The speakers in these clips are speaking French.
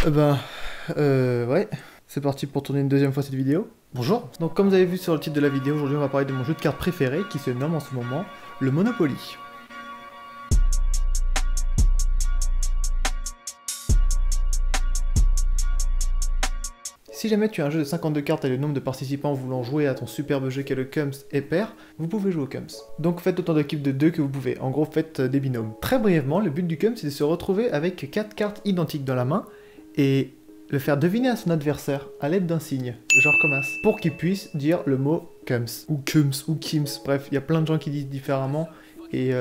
Ouais, c'est parti pour tourner une deuxième fois cette vidéo. Bonjour. Donc comme vous avez vu sur le titre de la vidéo, aujourd'hui on va parler de mon jeu de cartes préféré qui se nomme en ce moment le Monopoly. Si jamais tu as un jeu de 52 cartes et le nombre de participants voulant jouer à ton superbe jeu qu'est le Cums est pair, vous pouvez jouer au Cums. Donc faites autant d'équipes de 2 que vous pouvez, en gros faites des binômes. Très brièvement, le but du Cums c'est de se retrouver avec 4 cartes identiques dans la main et le faire deviner à son adversaire à l'aide d'un signe, genre comme as, pour qu'il puisse dire le mot Cums, ou Cums, ou Kims, bref, il y a plein de gens qui disent différemment et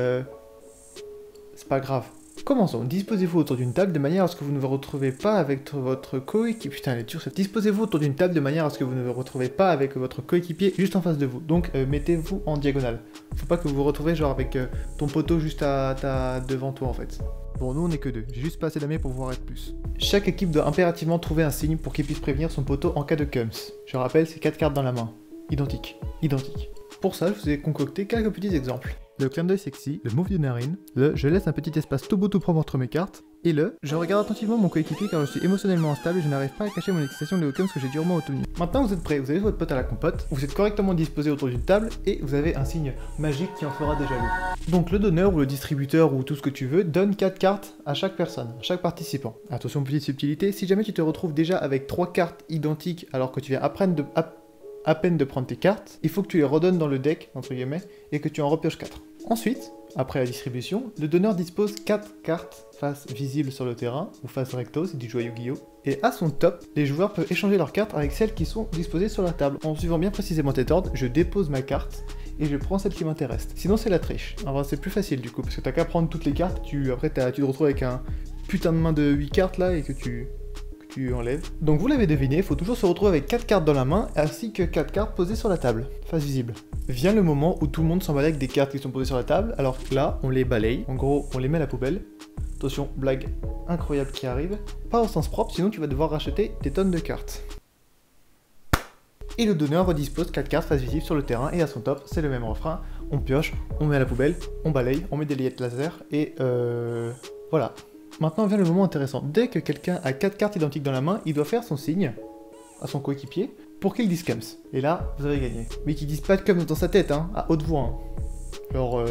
c'est pas grave. Commençons. Disposez-vous autour d'une table de manière à ce que vous ne vous retrouvez pas avec votre coéquipier. Putain, elle est dure cette. Disposez-vous autour d'une table de manière à ce que vous ne vous retrouvez pas avec votre coéquipier juste en face de vous. Donc, mettez-vous en diagonale. Faut pas que vous vous retrouvez genre avec ton poteau juste devant toi en fait. Bon, nous on est que deux. J'ai juste pas assez d'amis pour pouvoir être plus. Chaque équipe doit impérativement trouver un signe pour qu'il puisse prévenir son poteau en cas de Cums. Je rappelle, c'est 4 cartes dans la main. Identiques. Identiques. Pour ça, je vous ai concocté quelques petits exemples. Le clin d'œil sexy, le move de narine, le je laisse un petit espace tout beau tout propre entre mes cartes, et le je regarde attentivement mon coéquipier car je suis émotionnellement instable et je n'arrive pas à cacher mon excitation de Cums que j'ai durement obtenu. Maintenant vous êtes prêts, vous avez votre pote à la compote, vous êtes correctement disposé autour d'une table et vous avez un signe magique qui en fera des jaloux. Donc le donneur ou le distributeur ou tout ce que tu veux donne 4 cartes à chaque personne, à chaque participant. Attention, petite subtilité, si jamais tu te retrouves déjà avec 3 cartes identiques alors que tu viens à peine de prendre tes cartes, il faut que tu les redonnes dans le deck, entre guillemets, et que tu en repioches 4. Ensuite, après la distribution, le donneur dispose 4 cartes face visible sur le terrain, ou face recto si tu joues à Yu-Gi-Oh! Et à son top, les joueurs peuvent échanger leurs cartes avec celles qui sont disposées sur la table. En suivant bien précisément cet ordre, je dépose ma carte, et je prends celle qui m'intéresse. Sinon c'est la triche. Alors c'est plus facile du coup, parce que t'as qu'à prendre toutes les cartes, après tu te retrouves avec un putain de main de 8 cartes là, et que tu enlèves. Donc vous l'avez deviné, il faut toujours se retrouver avec 4 cartes dans la main, ainsi que 4 cartes posées sur la table, face visible. Vient le moment où tout le monde s'emballe avec des cartes qui sont posées sur la table, alors que là, on les balaye, en gros, on les met à la poubelle. Attention, blague incroyable qui arrive. Pas au sens propre, sinon tu vas devoir racheter des tonnes de cartes. Et le donneur redispose 4 cartes face visible sur le terrain, et à son top, c'est le même refrain. On pioche, on met à la poubelle, on balaye, on met des layettes laser, et voilà. Maintenant vient le moment intéressant. Dès que quelqu'un a 4 cartes identiques dans la main, il doit faire son signe à son coéquipier pour qu'il dise Cums. Et là, vous avez gagné. Mais qu'il dise pas de Cums dans sa tête, hein, à haute voix. Hein. Genre,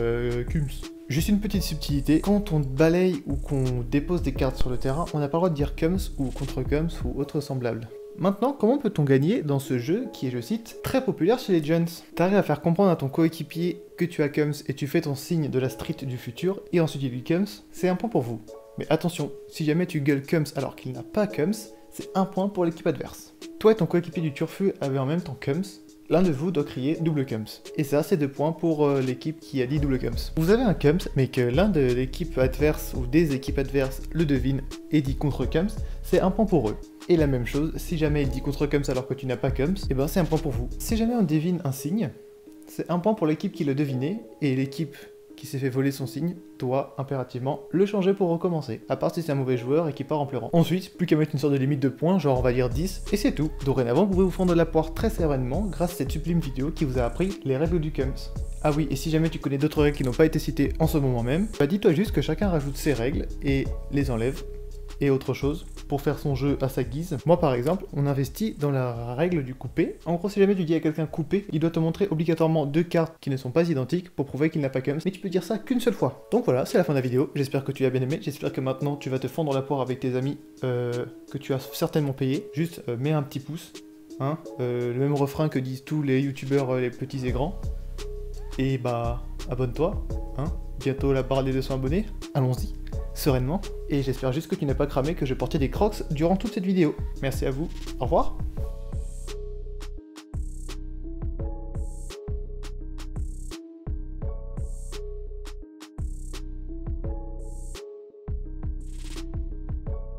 Cums. Juste une petite subtilité, quand on balaye ou qu'on dépose des cartes sur le terrain, on n'a pas le droit de dire Cums ou contre Cums ou autre semblable. Maintenant, comment peut-on gagner dans ce jeu qui est, je cite, très populaire chez les jeunes? T'arrives à faire comprendre à ton coéquipier que tu as Cums et tu fais ton signe de la street du futur et ensuite il dit Cums, c'est un point pour vous. Mais attention, si jamais tu gueules Cums alors qu'il n'a pas Cums, c'est un point pour l'équipe adverse. Toi et ton coéquipier du turfu avaient en même temps Cums, l'un de vous doit crier double Cums. Et ça, c'est 2 points pour l'équipe qui a dit double Cums. Vous avez un Cums, mais que l'un de l'équipe adverse ou des équipes adverses le devine et dit contre Cums, c'est un point pour eux. Et la même chose, si jamais il dit contre Cums alors que tu n'as pas Cums, et ben c'est un point pour vous. Si jamais on devine un signe, c'est un point pour l'équipe qui l'a deviné, et l'équipe qui s'est fait voler son signe doit impérativement le changer pour recommencer, à part si c'est un mauvais joueur et qui part en pleurant. Ensuite, plus qu'à mettre une sorte de limite de points, genre on va dire 10, et c'est tout. Dorénavant, vous pouvez vous fendre de la poire très sereinement grâce à cette sublime vidéo qui vous a appris les règles du Cums. Ah oui, et si jamais tu connais d'autres règles qui n'ont pas été citées en ce moment même, bah dis-toi juste que chacun rajoute ses règles et les enlève, et autre chose, pour faire son jeu à sa guise. Moi par exemple, on investit dans la règle du coupé. En gros, si jamais tu dis à quelqu'un couper, il doit te montrer obligatoirement 2 cartes qui ne sont pas identiques pour prouver qu'il n'a pas Cums, mais tu peux dire ça qu'une seule fois. Donc voilà, c'est la fin de la vidéo, j'espère que tu as bien aimé, j'espère que maintenant tu vas te fendre la poire avec tes amis que tu as certainement payé. Juste mets un petit pouce, hein, le même refrain que disent tous les youtubeurs les petits et grands. Et bah, abonne-toi, hein, bientôt la barre des 200 abonnés, allons-y. Sereinement, et j'espère juste que tu n'as pas cramé que je portais des crocs durant toute cette vidéo. Merci à vous, au revoir.